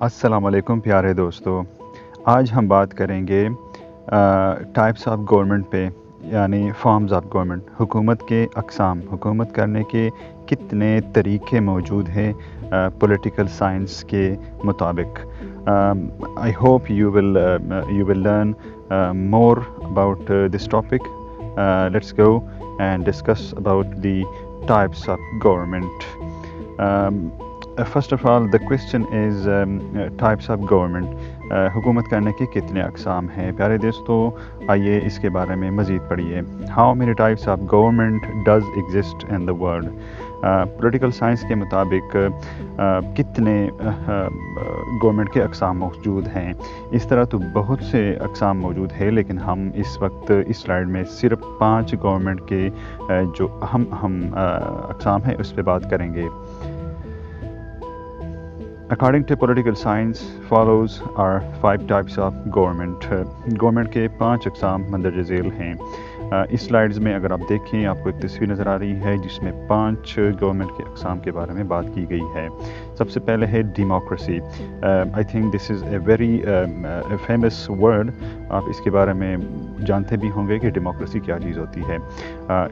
अस्सलाम वालेकुम प्यारे दोस्तों। आज हम बात करेंगे टाइप्स ऑफ गवर्नमेंट पे, यानी फॉर्म्स ऑफ गवर्नमेंट। हुकूमत के अक़साम, हुकूमत करने के कितने तरीक़े मौजूद हैं पॉलिटिकल साइंस के मुताबिक। I hope you will learn more about this topic. Let's go and discuss about the types of government. First of all, the question is types of government. हुकूमत करने के कितने अक़साम हैं। प्यारे दोस्तों, आइए इसके बारे में मज़ीद पढ़िए। How many types of government does exist in the world. Political science के मुताबिक कितने गवर्नमेंट के अक़साम मौजूद हैं। इस तरह तो बहुत से अक़साम मौजूद है, लेकिन हम इस वक्त इस स्लाइड में सिर्फ 5 गवर्नमेंट के जो अहम अक़साम हैं उस पर बात करेंगे। According to political science, follows are 5 types of government. Government के 5 अक़साम मंदरज ज़ेल हैं। इस स्लाइड्स में अगर आप देखें, आपको एक तस्वीर नज़र आ रही है जिसमें 5 गवर्नमेंट के अक़साम के बारे में बात की गई है। सबसे पहले है democracy. I think this is a very famous word. आप इसके बारे में जानते भी होंगे कि डेमोक्रेसी क्या चीज़ होती है।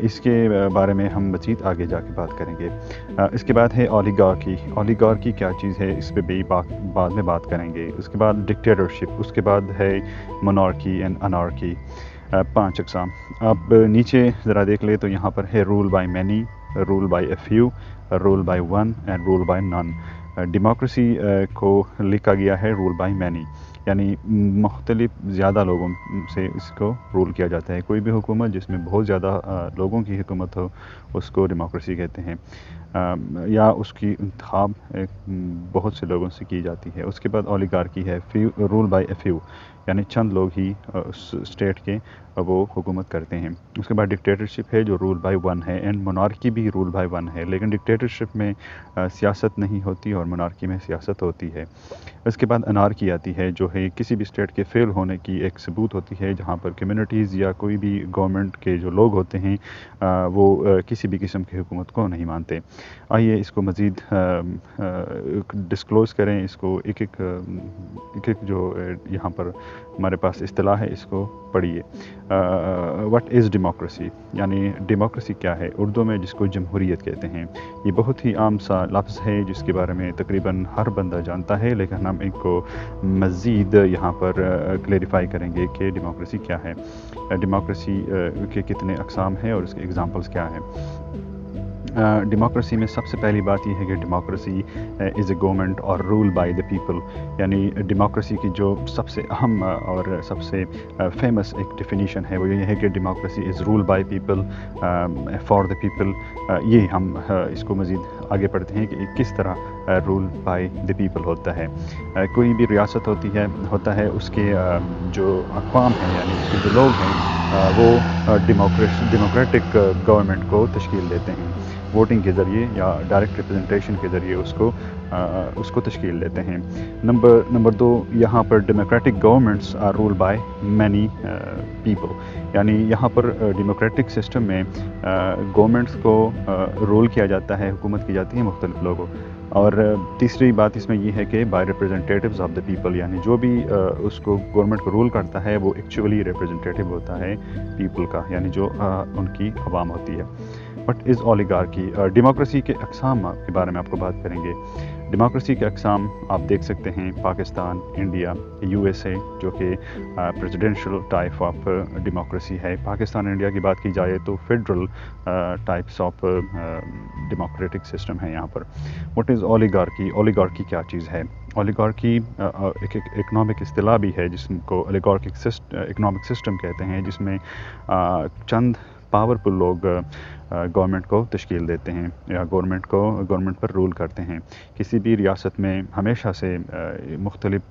इसके बारे में हम मज़ीद आगे जाके बात करेंगे। इसके बाद है ओलिगार्की। ओलिगार्की क्या चीज़ है, इस पर भी बाद में बात करेंगे। उसके बाद डिक्टेटरशिप, उसके बाद है मोनार्की एंड अनार्की। 5 अक़साम। अब नीचे ज़रा देख ले तो यहाँ पर है rule by many, rule by a few, rule by one and rule by none. Democracy को लिखा गया है रूल बाय मैनी, यानी मुख्तलिफ ज़्यादा लोगों से इसको रूल किया जाता है। कोई भी हुकूमत जिसमें बहुत ज़्यादा लोगों की हुकूमत हो उसको डेमोक्रेसी कहते हैं, या उसकी इंतखाब बहुत से लोगों से की जाती है। उसके बाद ओलिगार्की है, रूल बाय ए फ्यू, यानी चंद लोग ही उस स्टेट के वो हुकूमत करते हैं। उसके बाद डिक्टेटरशिप है जो रूल बाय वन है, एंड मोनार्की भी रूल बाय वन है, लेकिन डिक्टेटरशिप में सियासत नहीं होती और मोनार्की में सियासत होती है। इसके बाद अनार्की आती है, जो है किसी भी स्टेट के फेल होने की एक सबूत होती है, जहाँ पर कम्युनिटीज़ या कोई भी गवर्नमेंट के जो लोग होते हैं वो किसी भी किस्म की हुकूमत को नहीं मानते। आइए इसको मज़ीद डिस्क्लोज़ करें, इसको एक एक जो यहाँ पर हमारे पास इस्तिलाह है इसको पढ़िए। व्हाट इज़ डेमोक्रेसी, यानी डेमोक्रेसी क्या है उर्दू में, जिसको जमहूरियत कहते हैं। ये बहुत ही आम सा लफ्ज़ है जिसके बारे में तकरीबन हर बंदा जानता है, लेकिन हम इनको मज़ीद यहाँ पर क्लेरिफाई करेंगे कि डेमोक्रेसी क्या है, डेमोक्रेसी के कितने अक़साम हैं और उसके एग्ज़ाम्पल्स क्या हैं। डेमोक्रेसी में सबसे पहली बात यह है कि डेमोक्रेसी इज़ ए गवर्नमेंट और रूल बाय द पीपल, यानी डेमोक्रेसी की जो सबसे अहम और सबसे फेमस एक डेफिनीशन है वो ये है कि democracy is rule by people for the people. ये हम इसको मज़ीद आगे पढ़ते हैं कि किस तरह रूल बाय द पीपल होता है। कोई भी रियासत होता है उसके जो अक़वाम हैं, यानी उसके जो लोग हैं वो डेमोक्रेटिक गवर्नमेंट को तश्कील देते हैं। वोटिंग के ज़रिए या डायरेक्ट रिप्रेजेंटेशन के ज़रिए उसको तश्कील देते हैं। नंबर 2, यहाँ पर democratic governments are rule by many people, यानी यहाँ पर डेमोक्रेटिक सिस्टम में गवर्नमेंट्स को रूल किया जाता है, हुकूमत की जाती है मुख्तलिफ लोगों। और तीसरी बात इसमें यह है कि by representatives of the people, यानी जो भी उसको गवर्नमेंट को रूल करता है वो एक्चुअली रिप्रेजेंटेटिव होता है पीपल का, यानी जो उनकी आवाम होती है। What is oligarchy. डेमोक्रेसी के अक़साम के बारे में आपको बात करेंगे। डेमोक्रेसी के अक़साम आप देख सकते हैं, पाकिस्तान, इंडिया, USA, जो कि प्रेसिडेंशियल टाइप ऑफ डेमोक्रेसी है। पाकिस्तान इंडिया की बात की जाए तो federal types of democratic system है यहाँ पर। What is oligarchy. ओलिगार्की क्या चीज़ है। ओलिगार्की एक इकनॉमिक इस्तिलाह भी है जिसको ओलिगार्किक इकनॉमिक सिस्टम कहते हैं, जिसमें चंद पावरफुल लोग गवर्नमेंट को तश्कील देते हैं या गवर्नमेंट पर रूल करते हैं। किसी भी रियासत में हमेशा से मुख्तलिफ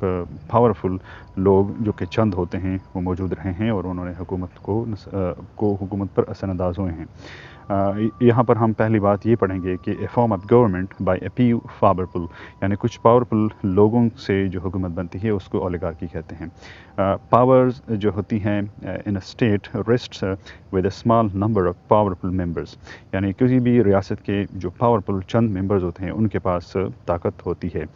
पावरफुल लोग जो कि चंद होते हैं वो मौजूद रहे हैं और उन्होंने हुकूमत पर असरअंदाज हुए हैं। यहाँ पर हम पहली बात ये पढ़ेंगे कि a form of government by a few powerful, यानी कुछ पावरफुल लोगों से जो हुकूमत बनती है उसको ओलिगार्की कहते हैं। पावर्स जो होती हैं in a state rests with a small number of powerful members, यानी किसी भी रियासत के जो पावरफुल चंद मेंबर्स होते हैं उनके पास ताकत होती है।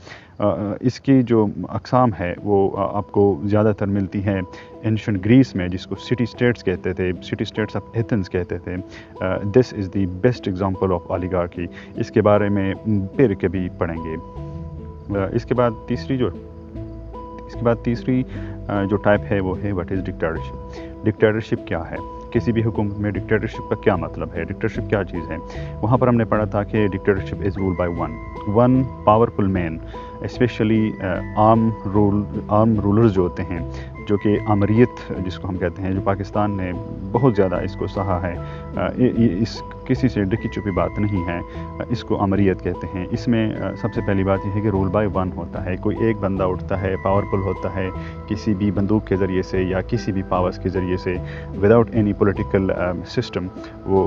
इसकी जो अक़साम है वो आपको ज़्यादातर मिलती हैं एंशिएंट ग्रीस में, जिसको सिटी स्टेट्स कहते थे, सिटी स्टेट्स ऑफ एथेंस कहते थे। This is the best example of oligarchy. इसके बारे में फिर कभी पढ़ेंगे। इसके बाद तीसरी जो टाइप है वो है व्हाट इज़ डिक्टेटरशिप। डिक्टेटरशिप क्या है, किसी भी हुकूमत में डिक्टेटरशिप का क्या मतलब है, डिक्टेटरशिप क्या चीज़ है। वहाँ पर हमने पढ़ा था कि dictatorship is rule by one powerful man, specially arm rulers जो होते हैं, जो कि आमरीत जिसको हम कहते हैं, जो पाकिस्तान ने बहुत ज़्यादा इसको सहा है। इस किसी से डिकी चुपी बात नहीं है, इसको आमरीत कहते हैं। इसमें सबसे पहली बात यह है कि रूल बाय वन होता है। कोई एक बंदा उठता है, पावरफुल होता है, किसी भी बंदूक के ज़रिए से या किसी भी पावर्स के ज़रिए से, विदाउट एनी पॉलिटिकल सिस्टम, वो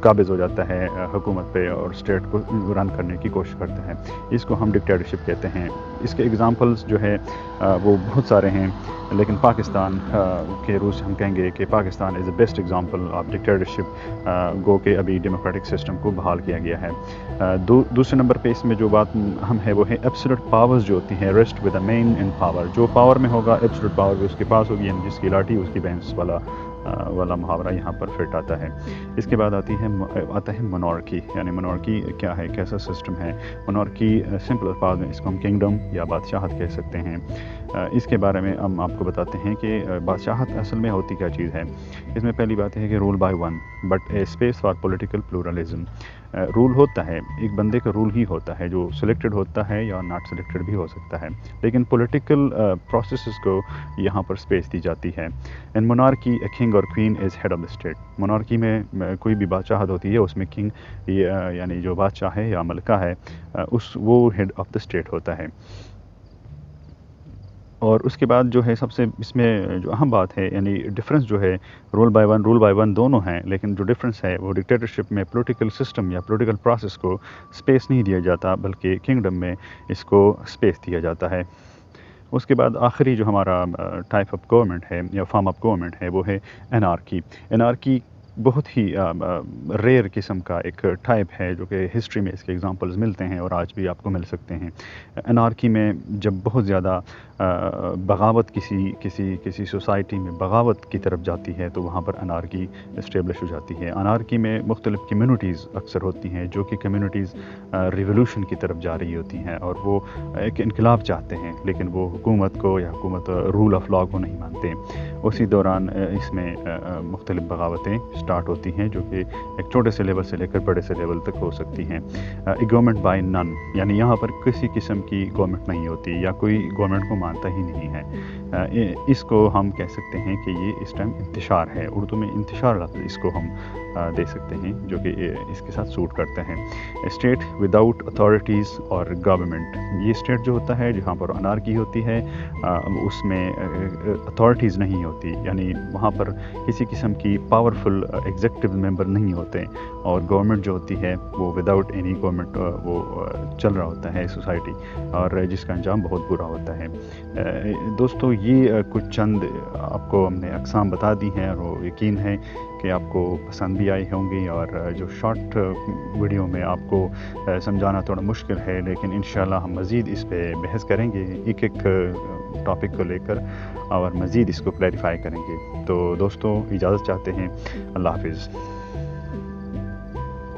काबिज़ हो जाता है हुकूमत पे और स्टेट को रन करने की कोशिश करता है। इसको हम डिक्टेटरशिप कहते हैं। इसके एग्ज़ाम्पल्स जो है वो बहुत सारे हैं, लेकिन पाकिस्तान के रूल से हम कहेंगे कि Pakistan is the best example of dictatorship, गो के अभी डेमोक्रेटिक सिस्टम को बहाल किया गया है। दूसरे नंबर पे इसमें जो बात हम है वो है एब्सोल्यूट पावर्स जो होती हैं rest with the man in power. जो पावर में होगा एब्सोल्यूट पावर भी उसके पास होगी, यानी जिसकी लाठी उसकी भैंस वाला मुहावरा यहाँ पर फिट आता है। इसके बाद आता है मोनार्की। यानी मोनार्की क्या है, कैसा सिस्टम है। मोनार्की सिंपल अल्फाज में इसको हम किंगडम या बादशाहत कह सकते हैं। इसके बारे में हम आपको बताते हैं कि बादशाहत असल में होती क्या चीज़ है। इसमें पहली बात है कि rule by one but A space for political pluralism. Rule होता है, एक बंदे का रूल ही होता है जो सिलेक्टेड होता है या नॉट सिलेक्टेड भी हो सकता है, लेकिन पॉलिटिकल प्रोसेसेस को यहाँ पर स्पेस दी जाती है। इन मोनार्की ए किंग और queen is head of the state. Monarchy में कोई भी बादशाहत होती है, उसमें किंग यानी जो बादशाह है या मलका है वो हेड ऑफ द स्टेट होता है। और उसके बाद जो है सबसे इसमें जो अहम बात है, यानी डिफरेंस जो है, रूल बाय वन दोनों हैं, लेकिन जो डिफरेंस है वो डिक्टेटरशिप में पॉलिटिकल सिस्टम या पॉलिटिकल प्रोसेस को स्पेस नहीं दिया जाता, बल्कि किंगडम में इसको स्पेस दिया जाता है। उसके बाद आखिरी जो हमारा टाइप ऑफ गवर्नमेंट है या फॉर्म ऑफ गवर्नमेंट है वो है एनार्की। एनार्की बहुत ही रेयर किस्म का एक टाइप है, जो कि हिस्ट्री में इसके एग्जांपल्स मिलते हैं और आज भी आपको मिल सकते हैं। एनार्की में जब बहुत ज़्यादा बगावत किसी सोसाइटी में बगावत की तरफ जाती है तो वहाँ पर अनार्की इस्टेब्लिश हो जाती है। अनार्की में मुख्तलिफ़ कम्यूनिटीज़ अक्सर होती हैं, जो कि कम्यूनिटीज़ रिवोल्यूशन की तरफ जा रही होती हैं और वो एक इनकलाब चाहते हैं, लेकिन वो हुकूमत को या हुकूमत रूल ऑफ लॉ को नहीं मानते। उसी दौरान इसमें मुख्तलिफ़ बगावतें स्टार्ट होती हैं, जो कि एक छोटे से लेवल से लेकर बड़े से लेवल तक हो सकती हैं। गवर्नमेंट बाय नन, यानी यहाँ पर किसी किस्म की गवर्नमेंट नहीं होती या कोई गवर्नमेंट को मानता ही नहीं है। इसको हम कह सकते हैं कि ये इस टाइम इंतशार है। उर्दू में इंतशार लफ्ज़ इसको हम दे सकते हैं, जो कि इसके साथ सूट करता है। स्टेट विदाउट अथॉरिटीज़ और गवर्नमेंट, ये स्टेट जो होता है जहाँ पर अनार्की होती है उसमें अथॉरिटीज़ नहीं होती, यानी वहाँ पर किसी किस्म की पावरफुल एग्जीक्यूटिव मेंबर नहीं होते, और गवर्नमेंट जो होती है वो विदाउट एनी गवर्नमेंट वो चल रहा होता है सोसाइटी, और जिसका अंजाम बहुत बुरा होता है। दोस्तों, ये कुछ चंद आपको हमने अक़साम बता दी हैं, और वो यकीन है कि आपको पसंद भी आई होंगी। और जो शॉर्ट वीडियो में आपको समझाना थोड़ा मुश्किल है, लेकिन इंशाल्लाह हम मज़ीद इस पे बहस करेंगे एक टॉपिक को लेकर और मज़ीद इसको क्लैरिफाई करेंगे। तो दोस्तों, इजाज़त चाहते हैं। अल्लाह हाफ़िज़।